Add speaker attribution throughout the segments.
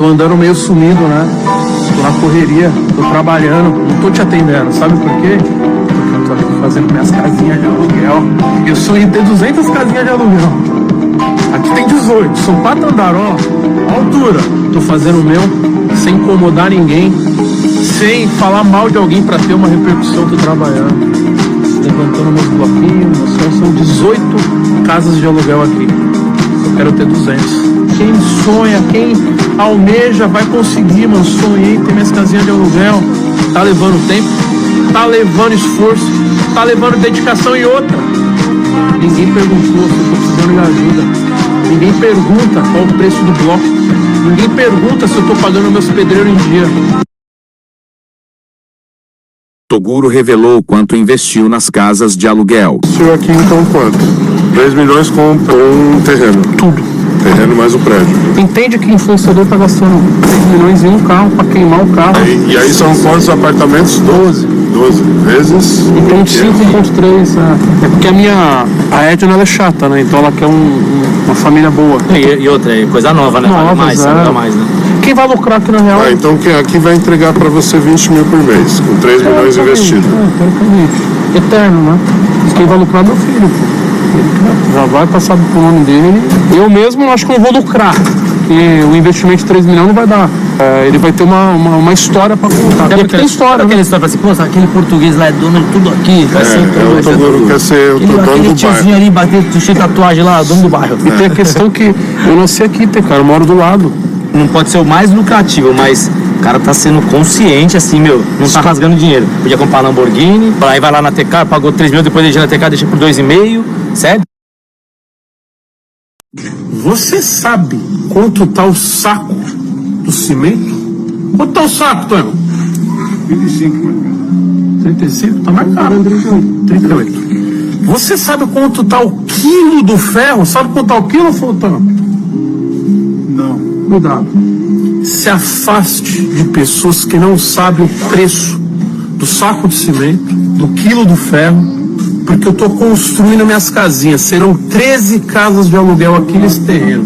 Speaker 1: andando meio sumido, né? Tô na correria, tô trabalhando, não tô te atendendo. Sabe por quê? Porque eu tô aqui fazendo minhas casinhas de aluguel. Eu sonhei em ter 200 casinhas de aluguel. Aqui tem 18, são 4 andares, ó. A altura. Tô fazendo o meu, sem incomodar ninguém, sem falar mal de alguém pra ter uma repercussão. Tô trabalhando, levantando meus bloquinhos. São 18 casas de aluguel aqui. Eu quero ter 200. Quem sonha, quem almeja vai conseguir, mano. Sonhei em ter minhas casinhas de aluguel. Tá levando tempo, tá levando esforço, tá levando dedicação. E outra, ninguém perguntou se eu tô precisando de ajuda. Ninguém pergunta qual o preço do bloco. Ninguém pergunta se eu tô pagando meus pedreiros em dia.
Speaker 2: Toguro revelou quanto investiu nas casas de aluguel.
Speaker 3: O senhor aqui então quanto? 3 milhões com um terreno.
Speaker 1: Tudo.
Speaker 3: Terreno mais o prédio.
Speaker 1: Entende que influenciador tá gastando 3 milhões em um carro pra queimar o carro.
Speaker 3: E aí são quantos apartamentos?
Speaker 1: 12.
Speaker 3: 12 vezes.
Speaker 1: Então 5.3. É porque a Edna ela é chata, né? Então ela quer uma família boa.
Speaker 4: E outra, é coisa nova, né?
Speaker 1: Nova,
Speaker 4: mais, mais, né?
Speaker 1: Quem vai lucrar aqui na real?
Speaker 3: Então quem aqui vai entregar pra você 20 mil por mês, com 3 milhões investidos.
Speaker 1: Eterno, né? Quem vai lucrar é meu filho, pô. Ele já vai passar pro nome dele. Eu mesmo acho que não vou lucrar. E o investimento de 3 milhões não vai dar. Ele vai ter uma história pra contar.
Speaker 4: Até porque
Speaker 1: tem história,
Speaker 4: aquela
Speaker 1: né?
Speaker 4: história assim, pô, aquele português lá é dono de tudo aqui. Vai ser
Speaker 3: O Toguro quer ser o dono do
Speaker 4: aquele
Speaker 3: bairro.
Speaker 4: tiozinho ali, batendo, cheio de tatuagem lá, dono do bairro.
Speaker 1: E tem a questão que eu nasci aqui, cara, eu moro do lado.
Speaker 4: Não pode ser o mais lucrativo, mas o cara tá sendo consciente, assim, meu, não tá rasgando dinheiro. Podia comprar Lamborghini, aí vai lá na TK, pagou 3 mil, depois deixa na TK, deixa por 2,5, sério?
Speaker 1: Você sabe quanto tá o saco do cimento? Quanto tá o saco, Tonho? 35, tá mais caro. 38. Você sabe quanto tá o quilo do ferro? Sabe quanto tá o quilo, Tonho?
Speaker 3: Não.
Speaker 1: Cuidado. Se afaste de pessoas que não sabem o preço do saco de cimento, do quilo do ferro, porque eu estou construindo minhas casinhas. Serão 13 casas de aluguel aqui nesse terreno.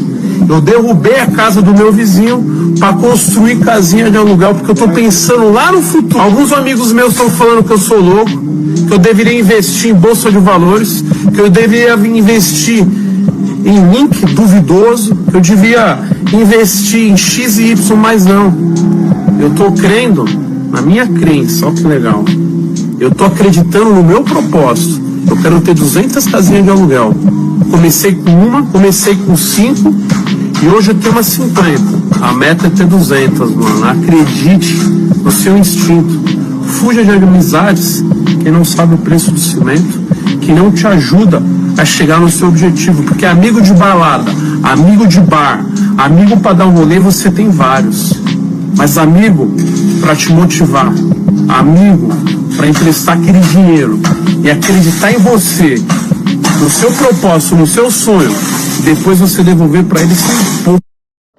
Speaker 1: Eu derrubei a casa do meu vizinho para construir casinha de aluguel, porque eu estou pensando lá no futuro. Alguns amigos meus estão falando que eu sou louco, que eu deveria investir em bolsa de valores, que eu deveria investir em link duvidoso, que eu devia investir em X e Y, mas não. Eu estou crendo na minha crença, olha que legal. Eu estou acreditando no meu propósito. Eu quero ter 200 casinhas de aluguel. Comecei com uma, comecei com 5 e hoje eu tenho umas 50. A meta é ter 200, mano. Acredite no seu instinto. Fuja de amizades que não sabe o preço do cimento, que não te ajuda a chegar no seu objetivo. Porque amigo de balada, amigo de bar, amigo para dar um rolê, você tem vários. Mas amigo para te motivar, amigo para emprestar aquele dinheiro e acreditar em você, no seu propósito, no seu sonho, depois você devolver para ele sem pouco.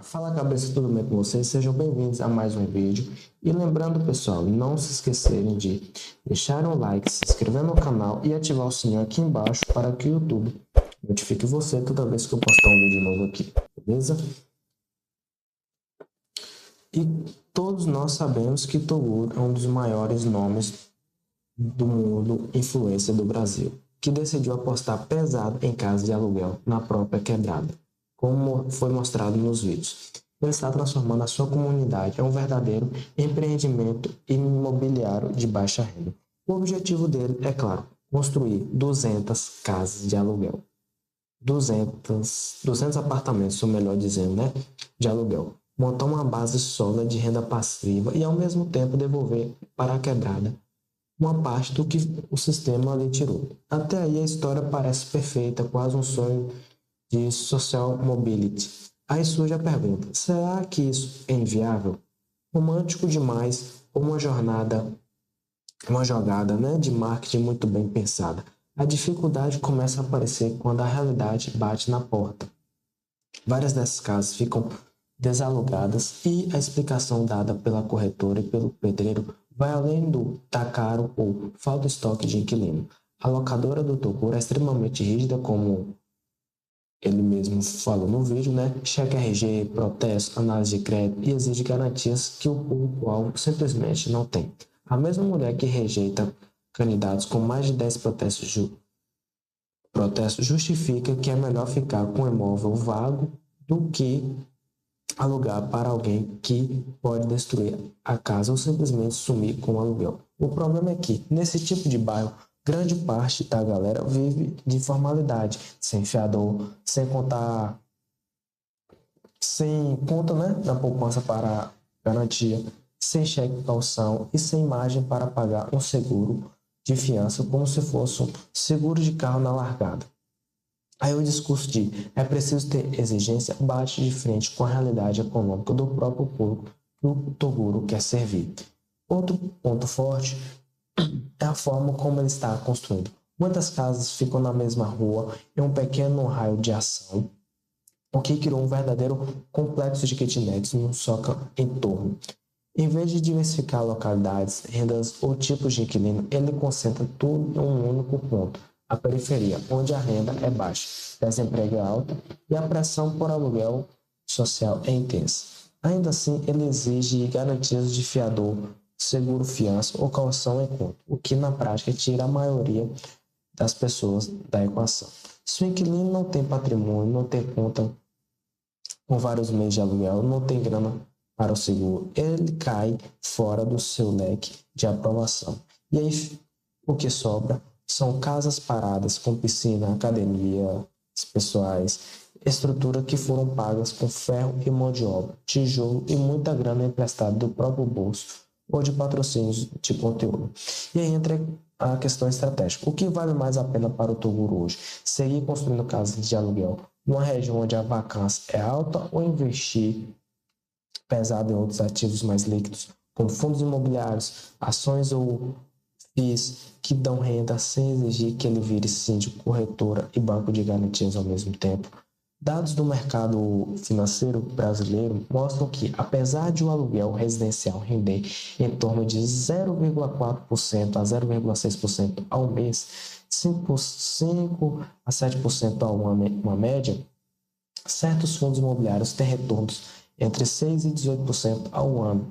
Speaker 5: Fala cabeça, tudo bem com vocês? Sejam bem-vindos a mais um vídeo. E lembrando, pessoal, não se esquecerem de deixar um like, se inscrever no canal e ativar o sininho aqui embaixo para que o YouTube notifique você toda vez que eu postar um vídeo novo aqui, beleza? E todos nós sabemos que Toguro é um dos maiores nomes do mundo influencer do Brasil, que decidiu apostar pesado em casa de aluguel na própria quebrada, como foi mostrado nos vídeos. Ele está transformando a sua comunidade em um verdadeiro empreendimento imobiliário de baixa renda. O objetivo dele é, claro, construir 200 casas de aluguel. 200 apartamentos, sou melhor dizendo, né? De aluguel. Montar uma base sólida de renda passiva e, ao mesmo tempo, devolver para a quebrada uma parte do que o sistema lhe tirou. Até aí a história parece perfeita, quase um sonho de social mobility. Aí surge a pergunta, será que isso é inviável? Romântico demais ou uma jogada, né, de marketing muito bem pensada? A dificuldade começa a aparecer quando a realidade bate na porta. Várias dessas casas ficam desalugadas e a explicação dada pela corretora e pelo pedreiro vai além do tá caro ou falta estoque de inquilino. A locadora do Toguro é extremamente rígida, como ele mesmo falou no vídeo, né? Cheque RG, protesto, análise de crédito e exige garantias que o público-alvo simplesmente não tem. A mesma mulher que rejeita candidatos com mais de 10 protestos justifica que é melhor ficar com um imóvel vago do que alugar para alguém que pode destruir a casa ou simplesmente sumir com o aluguel. O problema é que, nesse tipo de bairro, grande parte da galera vive de informalidade, sem fiador, sem conta, né, na poupança para garantia, sem cheque calção e sem margem para pagar um seguro de fiança como se fosse um seguro de carro na largada. Aí o discurso de é preciso ter exigência bate de frente com a realidade econômica do próprio público que o Toguro quer servir. Outro ponto forte é a forma como ele está construído. Muitas casas ficam na mesma rua em um pequeno raio de ação, o que criou um verdadeiro complexo de kitnets num só entorno. Em vez de diversificar localidades, rendas ou tipos de inquilino, ele concentra tudo em um único ponto, a periferia, onde a renda é baixa, desemprego é alto e a pressão por aluguel social é intensa. Ainda assim, ele exige garantias de fiador, seguro fiança ou calção em conta, o que na prática tira a maioria das pessoas da equação. Se o inquilino não tem patrimônio, não tem conta com vários meses de aluguel, não tem grana para o seguro, ele cai fora do seu leque de aprovação. E aí o que sobra são casas paradas com piscina, academia, pessoais, estrutura que foram pagas com ferro e mão de obra, tijolo e muita grana emprestada do próprio bolso ou de patrocínios de conteúdo. E aí entra a questão estratégica. O que vale mais a pena para o Toguro hoje? Seguir construindo casas de aluguel numa região onde a vacância é alta ou investir pesado em outros ativos mais líquidos, como fundos imobiliários, ações ou FIIs que dão renda sem exigir que ele vire síndico, corretora e banco de garantias ao mesmo tempo? Dados do mercado financeiro brasileiro mostram que, apesar de o aluguel residencial render em torno de 0,4% a 0,6% ao mês, 5 a 7% ao ano, uma média, certos fundos imobiliários têm retornos entre 6% e 18% ao ano,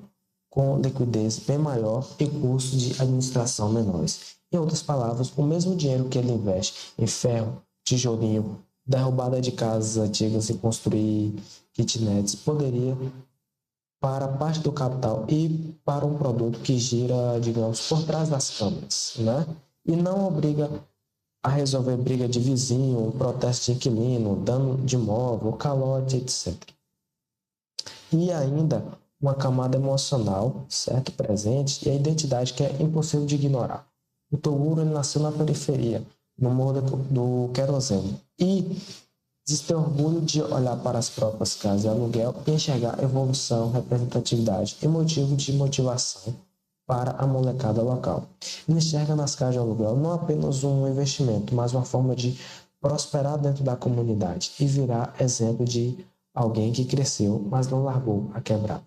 Speaker 5: com liquidez bem maior e custos de administração menores. Em outras palavras, o mesmo dinheiro que ele investe em ferro, tijolinho, derrubada de casas antigas e construir kitnets poderia para parte do capital e para um produto que gira, digamos, por trás das câmeras, né? E não obriga a resolver briga de vizinho, protesto de inquilino, dano de imóvel, calote, etc. E ainda uma camada emocional, certo, presente, e a identidade que é impossível de ignorar. O Toguro nasceu na periferia, no Morro do Querosene, e diz ter orgulho de olhar para as próprias casas de aluguel e enxergar evolução, representatividade e motivo de motivação para a molecada local. Ele enxerga nas casas de aluguel não apenas um investimento, mas uma forma de prosperar dentro da comunidade e virar exemplo de alguém que cresceu, mas não largou a quebrada.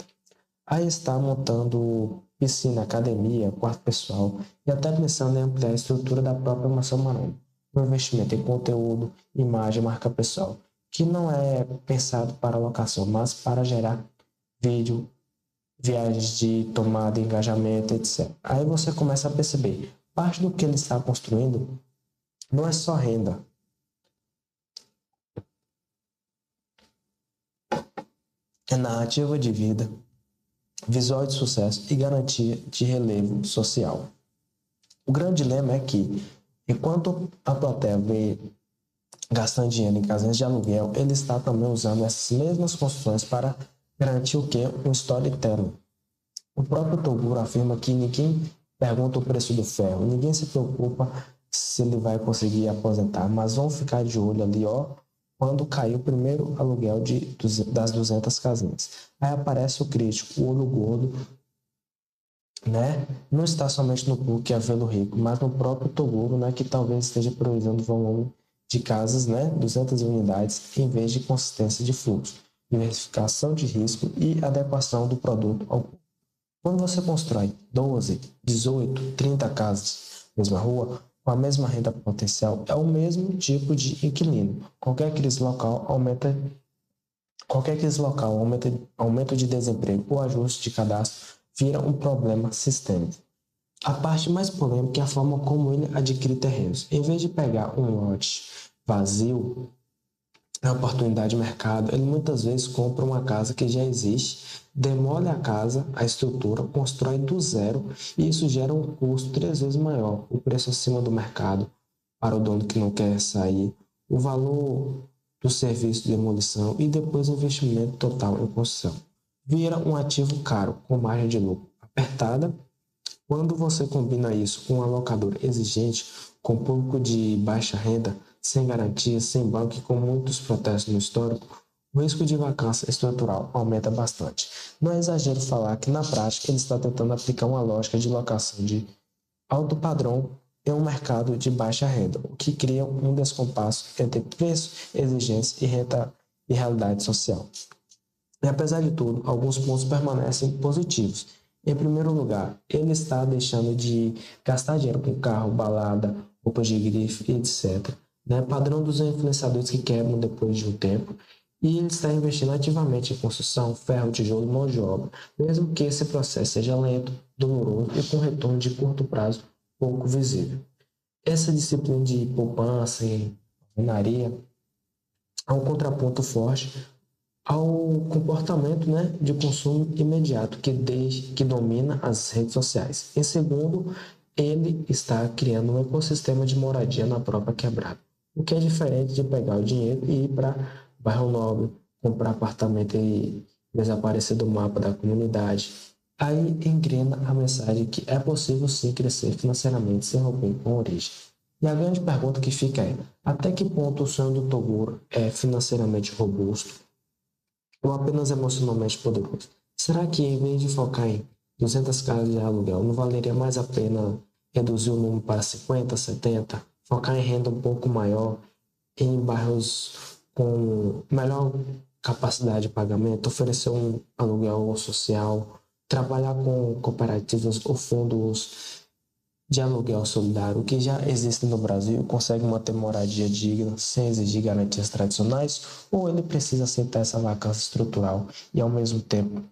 Speaker 5: Aí está montando piscina, academia, quarto pessoal e até pensando em ampliar a estrutura da própria Mansão Maromba. Um investimento em conteúdo, imagem, marca pessoal, que não é pensado para locação, mas para gerar vídeo, viagens de tomada, engajamento, etc. Aí você começa a perceber, parte do que ele está construindo não é só renda. É narrativa de vida, visual de sucesso e garantia de relevo social. O grande dilema é que, enquanto a plateia vê gastando dinheiro em casinhas de aluguel, ele está também usando essas mesmas construções para garantir o quê? Um storytelling. O próprio Toguro afirma que ninguém pergunta o preço do ferro, ninguém se preocupa se ele vai conseguir aposentar, mas vão ficar de olho ali, quando cair o primeiro aluguel das 200 casinhas. Aí aparece o crítico, o olho gordo, né? Não está somente no público que é vê-lo rico, mas no próprio Toguro, né, que talvez esteja priorizando o volume de casas, né, 200 unidades, em vez de consistência de fluxo, diversificação de risco e adequação do produto ao público. Quando você constrói 12, 18, 30 casas na mesma rua, com a mesma renda potencial é o mesmo tipo de inquilino. Qualquer crise local, aumento de desemprego ou ajuste de cadastro vira um problema sistêmico. A parte mais polêmica é a forma como ele adquire terrenos. Em vez de pegar um lote vazio, na oportunidade de mercado, ele muitas vezes compra uma casa que já existe, demole a casa, a estrutura, constrói do zero e isso gera um custo 3 vezes maior, o preço acima do mercado para o dono que não quer sair, o valor do serviço de demolição e depois o investimento total em construção. Vira um ativo caro, com margem de lucro apertada. Quando você combina isso com um alocador exigente, com público de baixa renda, sem garantia, sem banco e com muitos protestos no histórico, o risco de vacância estrutural aumenta bastante. Não é exagero falar que, na prática, ele está tentando aplicar uma lógica de locação de alto padrão em um mercado de baixa renda, o que cria um descompasso entre preço, exigência e realidade social. E apesar de tudo, alguns pontos permanecem positivos. Em primeiro lugar, ele está deixando de gastar dinheiro com carro, balada, roupas de grife, etc. Padrão dos influenciadores que quebram depois de um tempo. E ele está investindo ativamente em construção, ferro, tijolo e mão de obra, mesmo que esse processo seja lento, doloroso e com retorno de curto prazo pouco visível. Essa disciplina de poupança e alvenaria é um contraponto forte ao comportamento de consumo imediato que domina as redes sociais. Em segundo, ele está criando um ecossistema de moradia na própria quebrada, o que é diferente de pegar o dinheiro e ir para bairro nobre, comprar apartamento e desaparecer do mapa da comunidade. Aí engrena a mensagem que é possível sim crescer financeiramente sem romper com a origem. E a grande pergunta que fica é: até que ponto o sonho do Toguro é financeiramente robusto ou apenas emocionalmente poderoso? Será que em vez de focar em 200 casas de aluguel, não valeria mais a pena reduzir o número para 50, 70, focar em renda um pouco maior, em bairros com melhor capacidade de pagamento, oferecer um aluguel social, trabalhar com cooperativas ou fundos de aluguel solidário, que já existem no Brasil e consegue manter moradia digna sem exigir garantias tradicionais, ou ele precisa aceitar essa vacância estrutural e, ao mesmo tempo,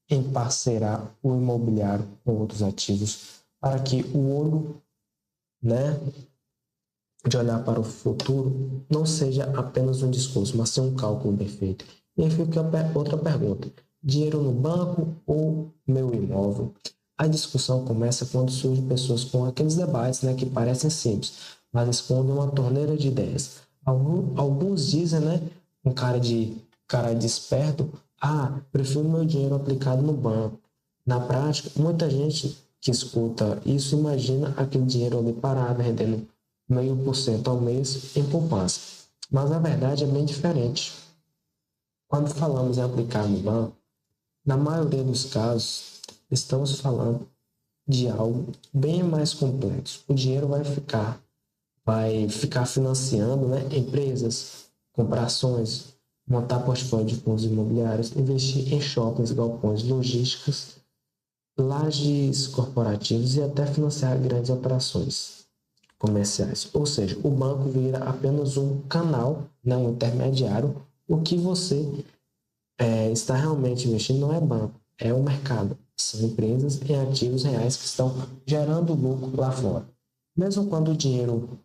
Speaker 5: emparcerar o imobiliário com outros ativos para que o olho de olhar para o futuro não seja apenas um discurso, mas sim um cálculo bem feito. E aí fica outra pergunta: dinheiro no banco ou meu imóvel? A discussão começa quando surgem pessoas com aqueles debates que parecem simples, mas escondem uma torneira de ideias. Alguns dizem, com cara de esperto, prefiro meu dinheiro aplicado no banco. Na prática, muita gente que escuta isso imagina aquele dinheiro ali parado, rendendo 0,5% ao mês em poupança. Mas a verdade é bem diferente. Quando falamos em aplicar no banco, na maioria dos casos, estamos falando de algo bem mais complexo. O dinheiro vai ficar financiando empresas, comprar ações, montar portfólio de fundos imobiliários, investir em shoppings, galpões, logísticas, lajes corporativos e até financiar grandes operações comerciais. Ou seja, o banco vira apenas um canal, um intermediário. O que você está realmente investindo não é banco, é o mercado. São empresas em ativos reais que estão gerando lucro lá fora. Mesmo quando o dinheiro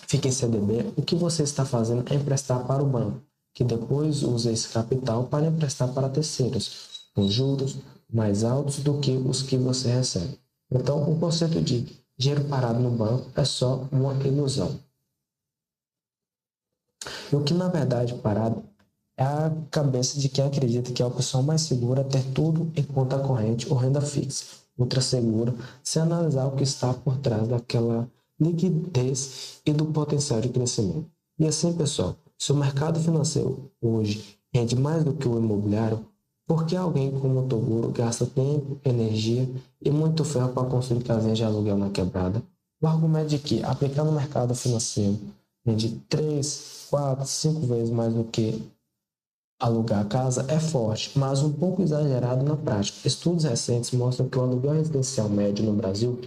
Speaker 5: fica em CDB, o que você está fazendo é emprestar para o banco, que depois usa esse capital para emprestar para terceiros, com juros mais altos do que os que você recebe. Então, o conceito de dinheiro parado no banco é só uma ilusão. E o que na verdade parado é a cabeça de quem acredita que a opção mais segura é ter tudo em conta corrente ou renda fixa, outra segura, se analisar o que está por trás daquela liquidez e do potencial de crescimento. E assim, pessoal, se o mercado financeiro hoje rende mais do que o imobiliário, por que alguém como o Toguro gasta tempo, energia e muito ferro para construir casinhas de aluguel na quebrada? O argumento de que aplicar no mercado financeiro rende 3, 4, 5 vezes mais do que alugar a casa é forte, mas um pouco exagerado na prática. Estudos recentes mostram que o aluguel residencial médio no Brasil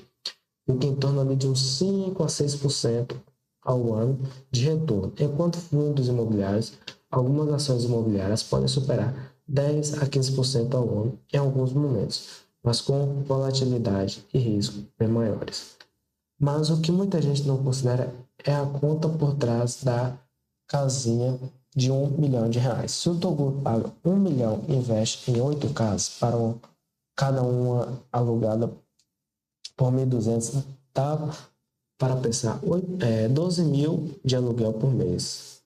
Speaker 5: fica em torno ali de uns 5 a 6% ao ano de retorno, enquanto fundos imobiliários, algumas ações imobiliárias podem superar 10 a 15% ao ano em alguns momentos, mas com volatilidade e risco bem maiores. Mas o que muita gente não considera é a conta por trás da casinha de R$1 milhão. Se o Toguro paga 1 milhão e investe em 8 casas, cada uma alugada por 1.200, dá para pensar 12 mil de aluguel por mês.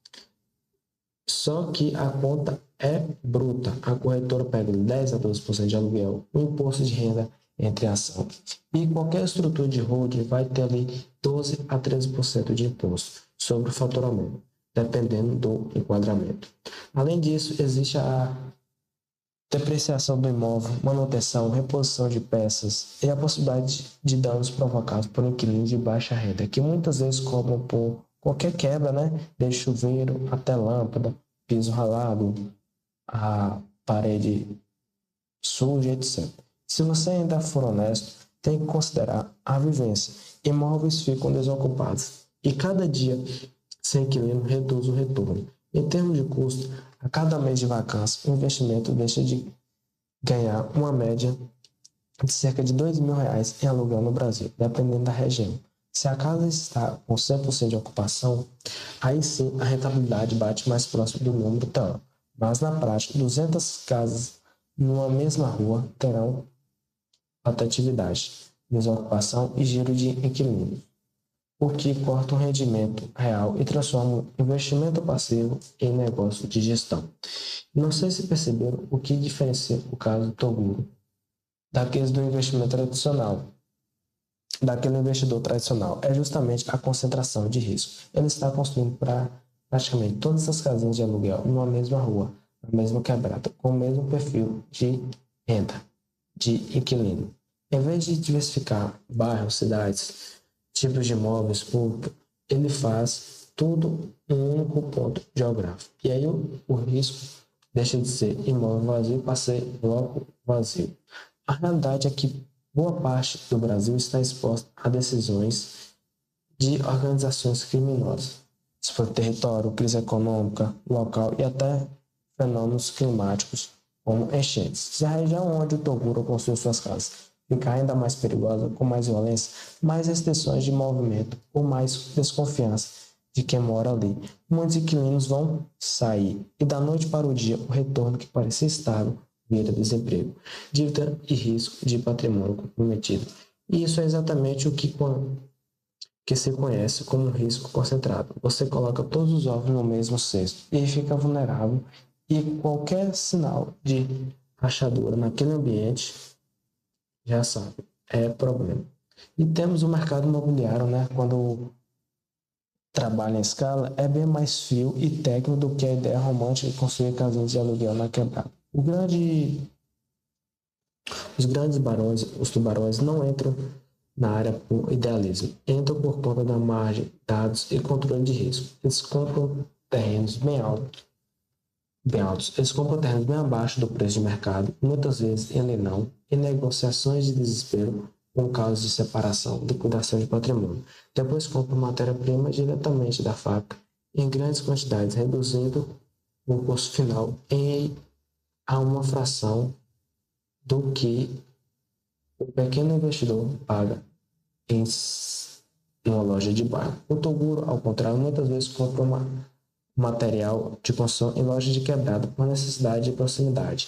Speaker 5: Só que a conta é bruta. A corretora pega 10 a 12% de aluguel, o imposto de renda entre a ação. E qualquer estrutura de holding vai ter ali 12 a 13% de imposto sobre o faturamento, dependendo do enquadramento. Além disso, existe a depreciação do imóvel, manutenção, reposição de peças e a possibilidade de danos provocados por inquilinos de baixa renda, que muitas vezes cobram por qualquer quebra, desde chuveiro até lâmpada, piso ralado, a parede suja, etc. Se você ainda for honesto, tem que considerar a vivência. Imóveis ficam desocupados e cada dia sem inquilino reduz o retorno. Em termos de custo, a cada mês de vacância, o investimento deixa de ganhar uma média de cerca de R$2.000 em aluguel no Brasil, dependendo da região. Se a casa está com 100% de ocupação, aí sim a rentabilidade bate mais próximo do número teórico. Mas na prática, 200 casas numa mesma rua terão rotatividade, desocupação e giro de inquilinos, o que corta o rendimento real e transforma o investimento passivo em negócio de gestão. Não sei se perceberam o que diferencia o caso do Toguro daqueles do investimento tradicional, daquele investidor tradicional, é justamente a concentração de risco. Ele está construindo para praticamente todas as casinhas de aluguel numa mesma rua, na mesma quebrada, com o mesmo perfil de renda, de inquilino. Em vez de diversificar bairros, cidades, tipos de imóveis públicos, ele faz tudo em um único ponto geográfico. E aí o risco deixa de ser imóvel vazio para ser bloco vazio. A realidade é que boa parte do Brasil está exposta a decisões de organizações criminosas, sobre território, crise econômica, local e até fenômenos climáticos como enchentes. Se a região onde o Toguro construiu suas casas ficar ainda mais perigosa, com mais violência, mais restrições de movimento ou mais desconfiança de quem mora ali, muitos inquilinos vão sair e da noite para o dia o retorno que parecia estável vira desemprego, dívida e risco de patrimônio comprometido. E isso é exatamente o que se conhece como risco concentrado. Você coloca todos os ovos no mesmo cesto e fica vulnerável, e qualquer sinal de rachadura naquele ambiente, já sabe, é problema. E temos o mercado imobiliário, quando trabalha em escala, é bem mais fio e técnico do que a ideia romântica de construir casinhas de aluguel na quebrada. Os grandes barões, os tubarões, não entram na área por idealismo, entram por conta da margem, dados e controle de risco. Eles compram terrenos bem altos. Eles compram terrenos bem abaixo do preço de mercado, muitas vezes em leilão, em negociações de desespero, com casos de separação, liquidação de patrimônio. Depois compram matéria-prima diretamente da fábrica, em grandes quantidades, reduzindo o custo final a uma fração do que o pequeno investidor paga em uma loja de bairro. O Toguro, ao contrário, muitas vezes compra material de construção em lojas de quebrada por necessidade de proximidade,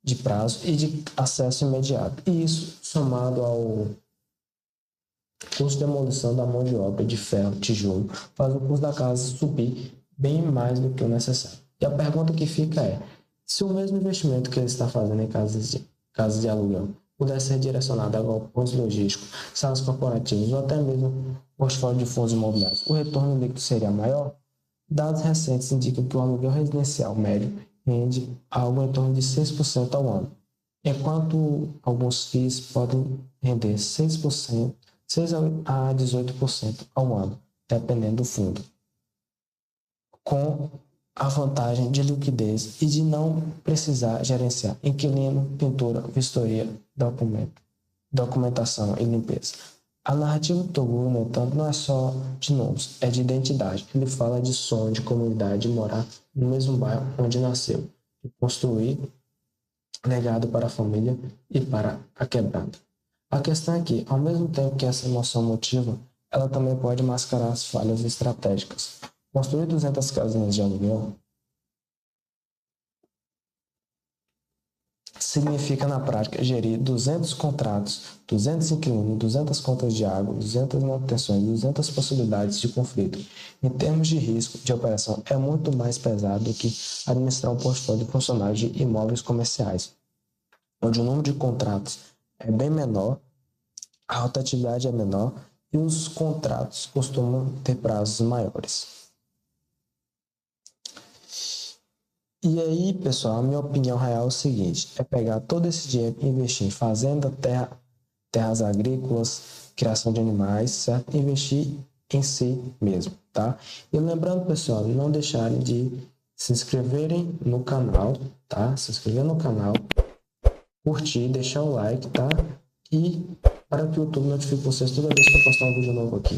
Speaker 5: de prazo e de acesso imediato. E isso, somado ao custo de demolição da mão de obra de ferro, tijolo, faz o custo da casa subir bem mais do que o necessário. E a pergunta que fica é, se o mesmo investimento que ele está fazendo em casas de aluguel pudesse ser direcionado a galpões logísticos, salas corporativas ou até mesmo portfólio de fundos imobiliários, o retorno líquido seria maior? Dados recentes indicam que o aluguel residencial médio rende algo em torno de 6% ao ano, enquanto alguns FIIs podem render 6 a 18% ao ano, dependendo do fundo, com a vantagem de liquidez e de não precisar gerenciar inquilino, pintura, vistoria, documentação e limpeza. A narrativa do Toguro, no entanto, não é só de números, é de identidade. Ele fala de sonho, de comunidade, de morar no mesmo bairro onde nasceu, de construir legado para a família e para a quebrada. A questão é que, ao mesmo tempo que essa emoção motiva, ela também pode mascarar as falhas estratégicas. Construir 200 casinhas de aluguel significa, na prática, gerir 200 contratos, 200 inquilinos, 200 contas de água, 200 manutenções, 200 possibilidades de conflito. Em termos de risco de operação, é muito mais pesado do que administrar um portfólio de funcionários de imóveis comerciais, onde o número de contratos é bem menor, a rotatividade é menor e os contratos costumam ter prazos maiores. E aí, pessoal, a minha opinião real é o seguinte, é pegar todo esse dinheiro e investir em fazenda, terras agrícolas, criação de animais, certo? Investir em si mesmo, tá? E lembrando, pessoal, não deixarem de se inscreverem no canal, tá? Se inscrever no canal, curtir, deixar o like, tá? E para que o YouTube notifique vocês toda vez que eu postar um vídeo novo aqui.